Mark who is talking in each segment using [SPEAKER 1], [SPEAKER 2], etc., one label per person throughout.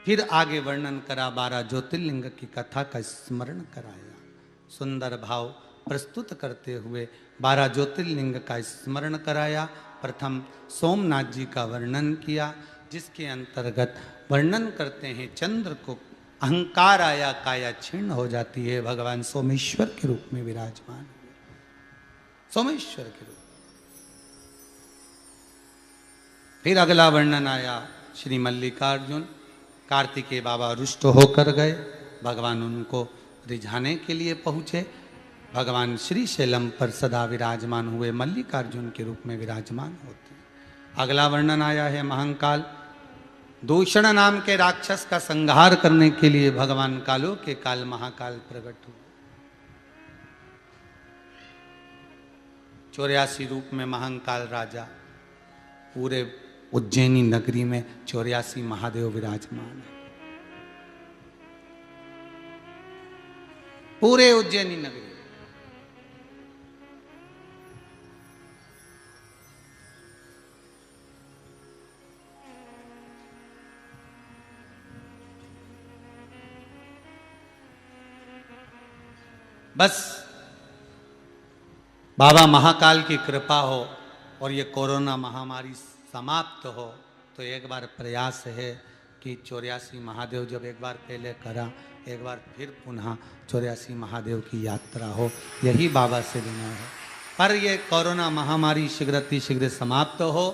[SPEAKER 1] फिर आगे वर्णन करा, 12 ज्योतिर्लिंग की कथा का स्मरण कराया। सुंदर भाव प्रस्तुत करते हुए 12 ज्योतिर्लिंग का स्मरण कराया। प्रथम सोमनाथ जी का वर्णन किया, जिसके अंतर्गत वर्णन करते हैं चंद्र को अहंकार आया, काया क्षीण हो जाती है, भगवान सोमेश्वर के रूप में विराजमान हुए, सोमेश्वर के रूप। फिर अगला वर्णन आया श्री मल्लिकार्जुन, कार्तिकेय बाबा रुष्ट होकर गए, भगवान उनको रिझाने के लिए पहुँचे, भगवान श्री शैलम पर सदा विराजमान हुए, मल्लिकार्जुन के रूप में विराजमान होते। अगला वर्णन आया है महाकाल, दूषण नाम के राक्षस का संहार करने के लिए भगवान कालों के काल महाकाल प्रकट हुए। 84 रूप में महाकाल राजा, पूरे उज्जैनी नगरी में 84 महादेव विराजमान है, पूरे उज्जैनी नगरी। बस बाबा महाकाल की कृपा हो और ये कोरोना महामारी समाप्त हो, तो एक बार प्रयास है कि 84 महादेव जब एक बार पहले करा, एक बार फिर पुनः 84 महादेव की यात्रा हो, यही बाबा से विनय है। पर ये कोरोना महामारी शीघ्र समाप्त हो।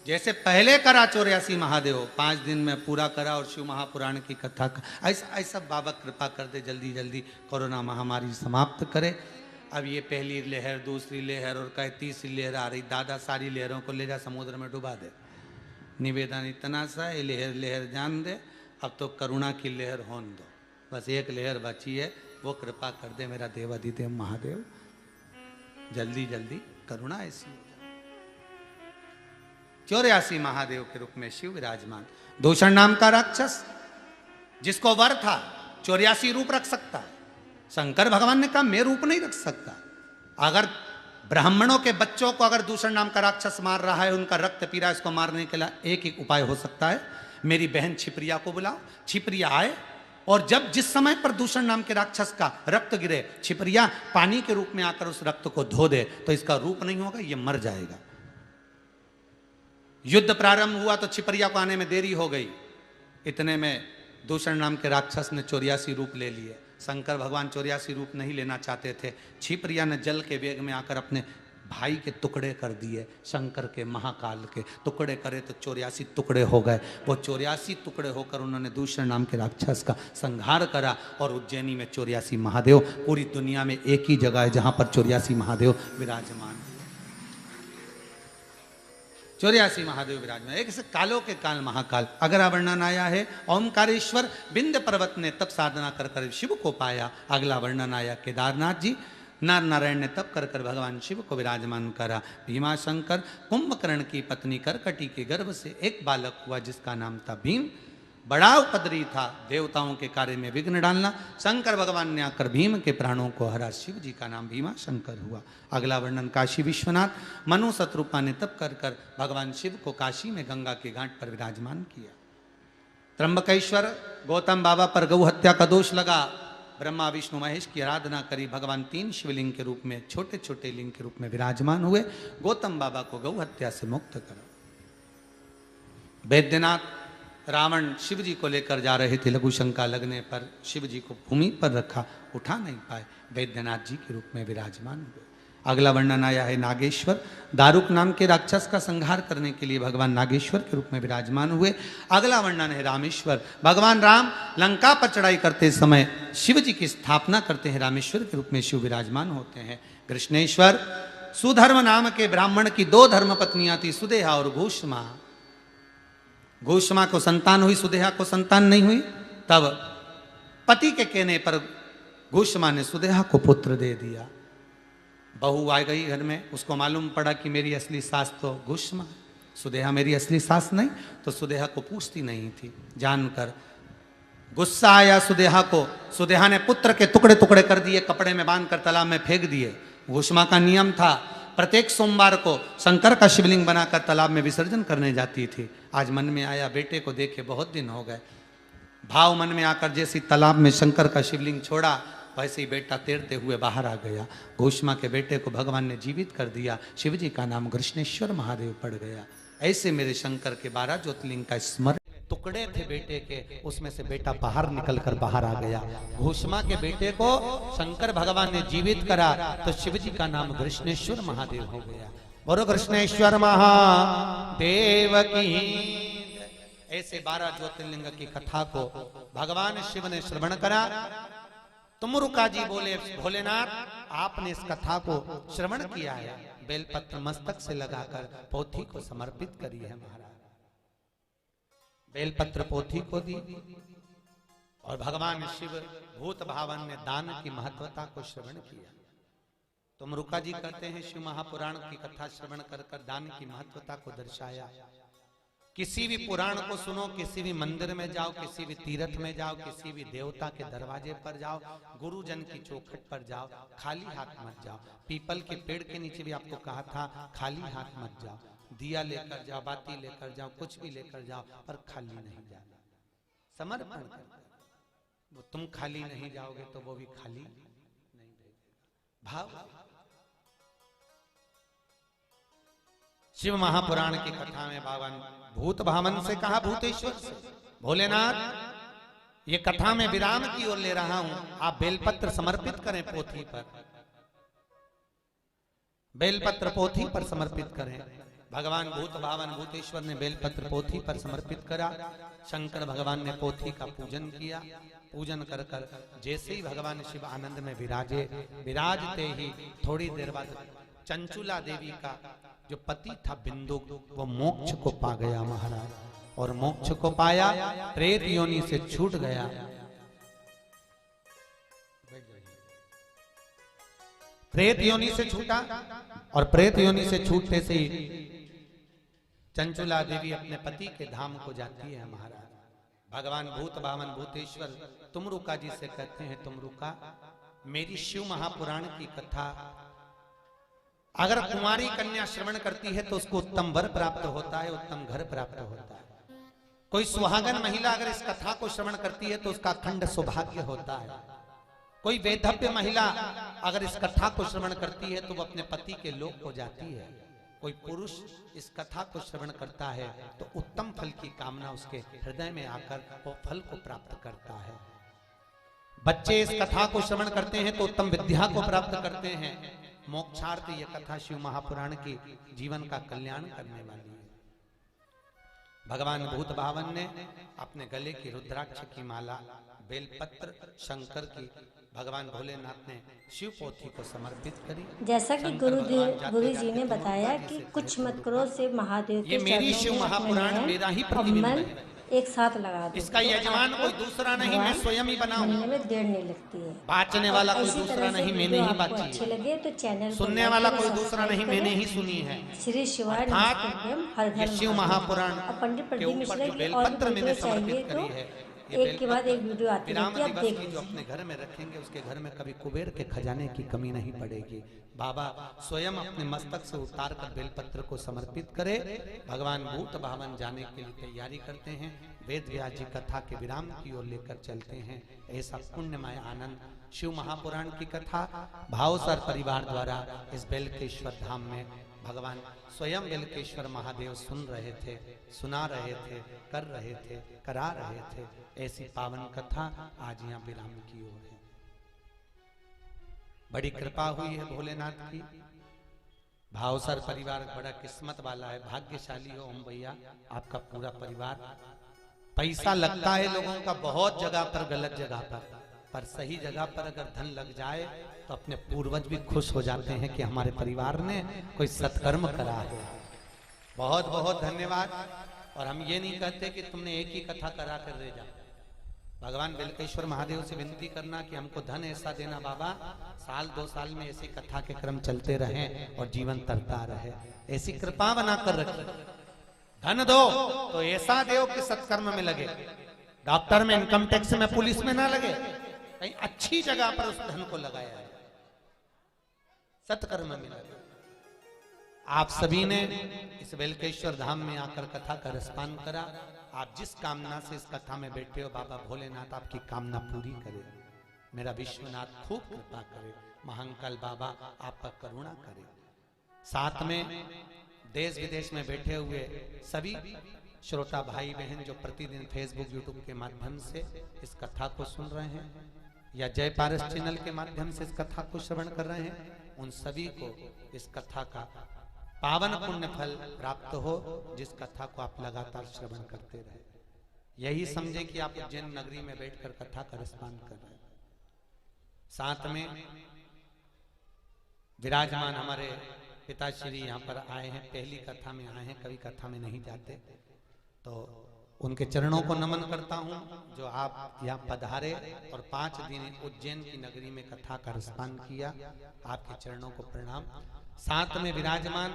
[SPEAKER 1] जैसे पहले करा 84 महादेव 5 दिन में पूरा करा और शिव महापुराण की कथा का, ऐसा बाबा कृपा कर दे, जल्दी जल्दी कोरोना महामारी समाप्त करे। अब ये पहली लहर, दूसरी लहर और कहे तीसरी लहर आ रही, दादा सारी लहरों को ले जा समुद्र में डुबा दे। निवेदन इतना सा, ये लहर लहर जान दे, अब तो करुणा की लहर होन दो, बस एक लहर बची है, वो कृपा कर दे मेरा देवाधिदेव महादेव, जल्दी जल्दी करुणा ऐसी। 84 महादेव के रूप में शिव विराजमान। दूषण नाम का राक्षस, जिसको वर था 84 रूप रख सकता है, शंकर भगवान ने कहा मैं रूप नहीं रख सकता। अगर ब्राह्मणों के बच्चों को अगर दूषण नाम का राक्षस मार रहा है, उनका रक्त पी रहा है, इसको मारने के लिए एक ही उपाय हो सकता है, मेरी बहन छिपरिया को बुलाओ, छिपरिया आए और जब जिस समय पर दूषण नाम के राक्षस का रक्त गिरे, छिपरिया पानी के रूप में आकर उस रक्त को धो दे, तो इसका रूप नहीं होगा, ये मर जाएगा। युद्ध प्रारंभ हुआ तो छिपरिया को आने में देरी हो गई, इतने में दूषण नाम के राक्षस ने 84 रूप ले लिए। शंकर भगवान 84 रूप नहीं लेना चाहते थे, छिपरिया ने जल के वेग में आकर अपने भाई के टुकड़े कर दिए, शंकर के महाकाल के टुकड़े करे तो 84 टुकड़े हो गए। वो 84 टुकड़े होकर उन्होंने दूषण नाम के राक्षस का संहार करा और उज्जैनी में 84 महादेव, पूरी दुनिया में एक ही जगह है जहां पर 84 महादेव विराजमान, 84 महादेव विराजमान, एक से कालों के काल महाकाल। अगला वर्णन आया है ओमकारेश्वर, विंध्य पर्वत ने तप साधना कर कर शिव को पाया। अगला वर्णन आया केदारनाथ जी, नर नारायण ने तप कर कर भगवान शिव को विराजमान करा। भीमाशंकर, कुंभकर्ण की पत्नी करकटी के गर्भ से एक बालक हुआ जिसका नाम था भीम, बड़ा उपद्रवी था, देवताओं के कार्य में विघ्न डालना। शंकर भगवान ने आकर भीम के प्राणों को हरा, शिव जी का नाम भीमा शंकर हुआ। अगला वर्णन काशी विश्वनाथ, मनु शत्रुपा ने तप कर कर भगवान शिव को काशी में गंगा के घाट पर विराजमान किया। त्र्यंबकेश्वर, गौतम बाबा पर गौ हत्या का दोष लगा, ब्रह्मा विष्णु महेश की आराधना करी, भगवान 3 शिवलिंग के रूप में, छोटे छोटे लिंग के रूप में विराजमान हुए, गौतम बाबा को गौ हत्या से मुक्त करा। वैद्यनाथ, रावण शिव जी को लेकर जा रहे थे, लघु शंका लगने पर शिव जी को भूमि पर रखा, उठा नहीं पाए, वैद्यनाथ जी के रूप में विराजमान हुए। अगला वर्णन आया है नागेश्वर, दारुक नाम के राक्षस का संहार करने के लिए भगवान नागेश्वर के रूप में विराजमान हुए। अगला वर्णन है रामेश्वर, भगवान राम लंका पर चढ़ाई करते समय शिव जी की स्थापना करते हैं, रामेश्वर के रूप में शिव विराजमान होते हैं। कृष्णेश्वर, सुधर्म नाम के ब्राह्मण की 2 धर्म पत्नियां थी, सुदेहा और घोषमा। घोषमा को संतान हुई, सुदेहा को संतान नहीं हुई, तब पति के कहने पर घोषमा ने सुदेहा को पुत्र दे दिया। बहू आ गई घर में, उसको मालूम पड़ा कि मेरी असली सास तो घोषमा, सुदेहा मेरी असली सास नहीं, तो सुदेहा को पूछती नहीं थी। जानकर गुस्सा आया सुदेहा को, सुदेहा ने पुत्र के टुकड़े टुकड़े कर दिए, कपड़े में बांधकर तालाब में फेंक दिए। घोषमा का नियम था प्रत्येक सोमवार को शंकर का शिवलिंग बनाकर तालाब में विसर्जन करने जाती थी। आज मन में आया बेटे को देखे बहुत दिन हो गए, भाव मन में आकर जैसी तालाब में शंकर का शिवलिंग छोड़ा, वैसे ही बेटा तैरते हुए बाहर आ गया। घोषमा के बेटे को भगवान ने जीवित कर दिया। शिव जी का नाम कृष्णेश्वर महादेव पड़ गया। ऐसे मेरे शंकर के 12 ज्योतिर्लिंग का स्मरण, टुकड़े थे बेटे के, उसमें से बेटा बाहर निकलकर बाहर आ गया। घोषमा के बेटे को शंकर भगवान ने जीवित करा तो शिव जी का नाम कृष्णेश्वर महादेव हो गया। बोलो कृष्णेश्वर महादेव की। ऐसे 12 ज्योतिर्लिंग की कथा को भगवान शिव ने श्रवण करा। तुमरुका जी बोले, भोलेनाथ आपने इस कथा को श्रवण किया है, बेलपत्र मस्तक से लगाकर पोथी को समर्पित करी है महाराज। बेलपत्र पोथी को दी और भगवान शिव भूत भावन ने दान की महत्वता को श्रवण किया। तुमरुका जी कहते हैं शिव महापुराण की कथा श्रवण कर कर दान की महत्वता को दर्शाया। किसी भी पुराण को सुनो, किसी भी मंदिर में जाओ, किसी भी तीर्थ में जाओ, किसी भी देवता के दरवाजे पर जाओ, गुरुजन की चौखट पर जाओ, खाली हाथ मत जाओ। पीपल के पेड़ के नीचे भी आपको कहा था खाली हाथ मत जाओ। दिया लेकर जाओ, बाती लेकर जाओ, कुछ भी लेकर जाओ, पर खाली नहीं जाना, समर्पण कर। वो तुम खाली नहीं जाओगे तो वो भी खाली नहीं भेजेगा। भाव शिव महापुराण की कथा में भगवान भूत भावन से कहा, भूतेश्वर से, भोलेनाथ ये कथा में विराम की ओर ले रहा हूं, आप बेलपत्र समर्पित करें पोथी पर, बेलपत्र पोथी पर समर्पित करें। भगवान भूत भावन भूतेश्वर ने बेलपत्र पोथी पर समर्पित करा। शंकर भगवान ने पोथी का पूजन किया। पूजन कर कर जैसे ही भगवान शिव आनंद में विराजते ही थोड़ी देर बाद चंचुला देवी का जो पति था बिंदु, वो मोक्ष को पा गया महाराज। और मोक्ष को पाया, प्रेत योनि से छूट गया। प्रेत योनि से छूटा और प्रेत योनि से छूटते से ही चंचुला देवी अपने पति के धाम को जाती है महाराज। भगवान भूत भावन भूतेश्वर तुमरुका जी से कहते हैं, तुमरुका मेरी शिव महापुराण की कथा अगर कुमारी कन्या श्रवण करती है तो उसको उत्तम वर प्राप्त होता है, उत्तम घर प्राप्त होता है। कोई सुहागन महिला अगर इस कथा को श्रवण करती है तो उसका अखंड सौभाग्य होता है। कोई वैधव्य महिला अगर इस कथा को श्रवण करती है तो वो अपने पति के लोक को जाती है। कोई पुरुष इस कथा को श्रवण करता है तो उत्तम फल की कामना उसके हृदय में आकर वो फल को प्राप्त करता है। बच्चे इस कथा को श्रवण करते हैं तो उत्तम विद्या को प्राप्त करते हैं। मोक्षार्थ ये कथा शिव महापुराण की जीवन का कल्याण करने वाली है। भगवान भूत भावन ने अपने गले की रुद्राक्ष की माला, बेलपत्र शंकर की भगवान भोलेनाथ ने शिव पोथी को समर्पित करी।
[SPEAKER 2] जैसा कि गुरु जी ने बताया कि कुछ मत करो से महादेव के
[SPEAKER 1] ये मेरी शिव महापुराण मेरा ही प्रतिबिंब है।
[SPEAKER 2] एक साथ लगा दो।
[SPEAKER 1] इसका यजमान कोई दूसरा नहीं, मैं स्वयं ही बनाऊं।
[SPEAKER 2] बनने में देर नहीं लगती है।
[SPEAKER 1] बांचने वाला कोई दूसरा नहीं, मैंने ही बांची है।
[SPEAKER 2] अच्छे लगे तो चैनल
[SPEAKER 1] सुनने वाला कोई दूसरा नहीं, मैंने ही सुनी है।
[SPEAKER 2] श्री शिवाय हर घर
[SPEAKER 1] शिव महापुराण
[SPEAKER 2] पंडित प्रदीप मिश्रा की और
[SPEAKER 1] बेलपत्र मैंने समर्पित करी है।
[SPEAKER 2] एक के बाद एक वीडियो आती है कि आप देख
[SPEAKER 1] जो अपने घर में रखेंगे उसके घर में कभी कुबेर के खजाने की कमी नहीं पड़ेगी। बाबा स्वयं अपने मस्तक से उतार कर बेलपत्र को समर्पित करे। भगवान भूत भावन जाने के लिए तैयारी करते हैं। वेद व्यास जी कथा के विराम की ओर लेकर चलते हैं। ऐसा पुण्यमय आनंद शिव महापुराण की कथा भावसर परिवार द्वारा इस बेलकेश्वर धाम में भगवान स्वयं बेलकेश्वर महादेव सुन रहे थे, सुना रहे थे, कर रहे थे, करा रहे थे। ऐसी पावन कथा आज यहाँ विराम की ओर है। बड़ी कृपा हुई है भोलेनाथ की। भावसर परिवार बड़ा किस्मत वाला है, भाग्यशाली हो ओम भैया आपका पूरा परिवार। पैसा लगता है लोगों का बहुत जगह पर, गलत जगह पर सही जगह पर अगर धन लग जाए तो अपने पूर्वज भी खुश हो जाते हैं कि हमारे परिवार ने कोई सत्कर्म करा है। बहुत बहुत धन्यवाद। और हम ये नहीं कहते कि तुमने एक ही कथा करा कर रह जाओ। भगवान बेलकेश्वर महादेव से विनती करना कि हमको धन ऐसा देना बाबा, साल 2 साल में ऐसी कथा के क्रम चलते रहें और जीवन तरता रहे। ऐसी कृपा बना कर रखिए। धन दो तो ऐसा दो कि सत्कर्म में लगे, डॉक्टर में, इनकम टैक्स में, पुलिस में ना लगे, कहीं अच्छी जगह पर उस धन को लगाया है, सत्कर्म में लगे। आप सभी ने इस बेलकेश्वर धाम में आकर कथा का रसपान करा। आप जिस कामना से इस कथा में बैठे हो, बाबा भोलेनाथ आपकी कामना पूरी करे, मेरा विश्वनाथ खूब कृपा करे, महाकाल बाबा आपका करुणा करे। साथ में देश विदेश में बैठे हुए सभी श्रोता भाई बहन जो प्रतिदिन फेसबुक यूट्यूब के माध्यम से इस कथा को सुन रहे हैं या जय पारस चैनल के माध्यम से इस कथा को श्रवण कर रहे हैं, उन सभी को इस कथा का पावन पुण्य फल प्राप्त हो, जिस कथा को आप लगातार श्रवण करते रहे। यही समझे कि आप उज्जैन नगरी में बैठकर कथा का रसपान कर रहे हैं। साथ में विराजमान हमारे पिताश्री यहाँ पर आए हैं, पहली कथा में आए हैं, कभी कथा में नहीं जाते, तो उनके चरणों को नमन करता हूँ जो आप यहाँ पधारे और 5 दिन उज्जैन की नगरी में कथा का रसपान किया, आपके चरणों को प्रणाम। साथ में विराजमान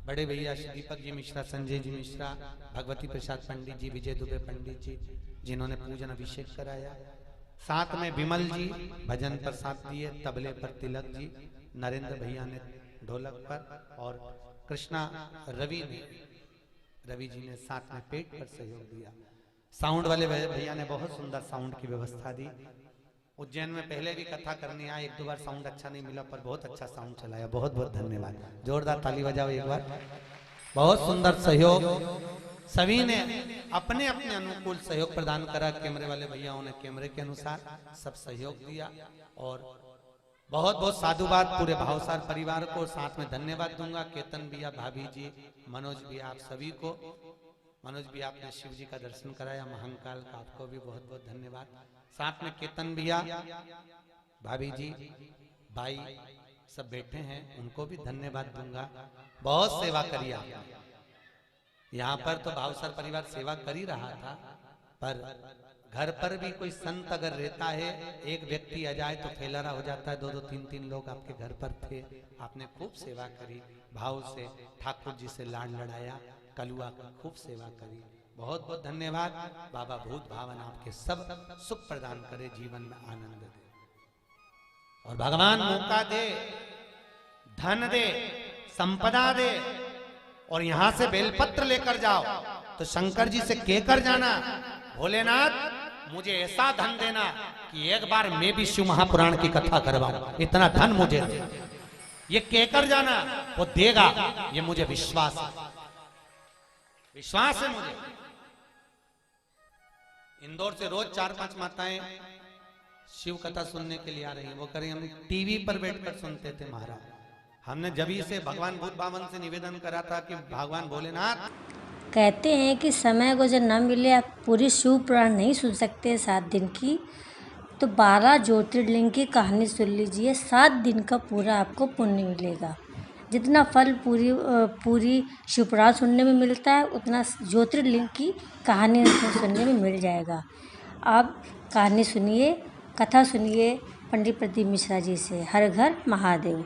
[SPEAKER 1] बड़े भैया श्री दीपक जी मिश्रा, संजय जी मिश्रा, भगवती प्रसाद पंडित जी, विजय दुबे पंडित जी, जिन्होंने पूजन अभिषेक कराया। साथ में विमल जी भजन पर साथ दिए, तबले पर तिलक जी, नरेंद्र भैया ने ढोलक पर, और कृष्णा रवि जी ने साथ में पेट पर सहयोग दिया। साउंड वाले भैया ने बहुत सुंदर साउंड की व्यवस्था दी। उज्जैन में पहले भी कथा करने आए, 1-2 बार साउंड अच्छा नहीं मिला, पर बहुत अच्छा साउंड चलाया, बहुत बहुत धन्यवाद। जोरदार ताली बजाओ एक बार। बहुत सुंदर सहयोग, सभी ने अपने अपने अनुकूल सहयोग प्रदान करा। कैमरे वाले भैयाओं ने कैमरे के अनुसार सब सहयोग दिया, और बहुत बहुत साधुवाद पूरे भावसार परिवार को। साथ में धन्यवाद दूंगा केतन भैया, भाभी जी, मनोज भैया, आप सभी को। मनोज भैया आपने शिव जी का दर्शन कराया, महाकाल का, आपको भी बहुत बहुत धन्यवाद। साथ में केतन भैया, भाभी जी, भाई सब बैठे हैं, उनको भी धन्यवाद दूंगा। बहुत सेवा करी आपने यहाँ पर, तो भावसार परिवार सेवा कर ही रहा था, पर घर पर भी कोई संत अगर रहता है, एक व्यक्ति आ जाए तो फैलारा हो जाता है। 2-2, 3-3 लोग आपके घर पर थे, आपने खूब सेवा करी, भाव से ठाकुर जी से लाड लड़ाया, कलुआ का खूब सेवा करी। बहुत बहुत धन्यवाद। बाबा भूत भावन आपके सब सुख प्रदान करे, जीवन में आनंद दे, और भगवान मौका दे, धन दे, संपदा दे, और यहां से बेलपत्र लेकर जाओ तो शंकर जी से कहकर जाना, भोलेनाथ मुझे ऐसा धन देना कि एक बार मैं भी शिव महापुराण की कथा करवाऊं, इतना धन मुझे दे। ये कहकर जाना, वो देगा, ये मुझे विश्वास है, विश्वास है मुझे। इंदौर से रोज 4-5 माताएं शिव कथा सुनने के लिए आ रही हैं। वो करें, हम टीवी पर बैठकर सुनते थे महाराज। हमने जब से भगवान भूत भावन से निवेदन करा था कि भगवान भोलेनाथ,
[SPEAKER 2] कहते हैं कि समय को जब न मिले, आप पूरी शिव पुराण नहीं सुन सकते 7 दिन की, तो 12 ज्योतिर्लिंग की कहानी सुन लीजिए, 7 दिन का पूरा आपको पुण्य मिलेगा। जितना फल पूरी शिव पुराण सुनने में मिलता है, उतना ज्योतिर्लिंग की कहानी सुनने में मिल जाएगा। आप कहानी सुनिए, कथा सुनिए पंडित प्रदीप मिश्रा जी से। हर घर महादेव।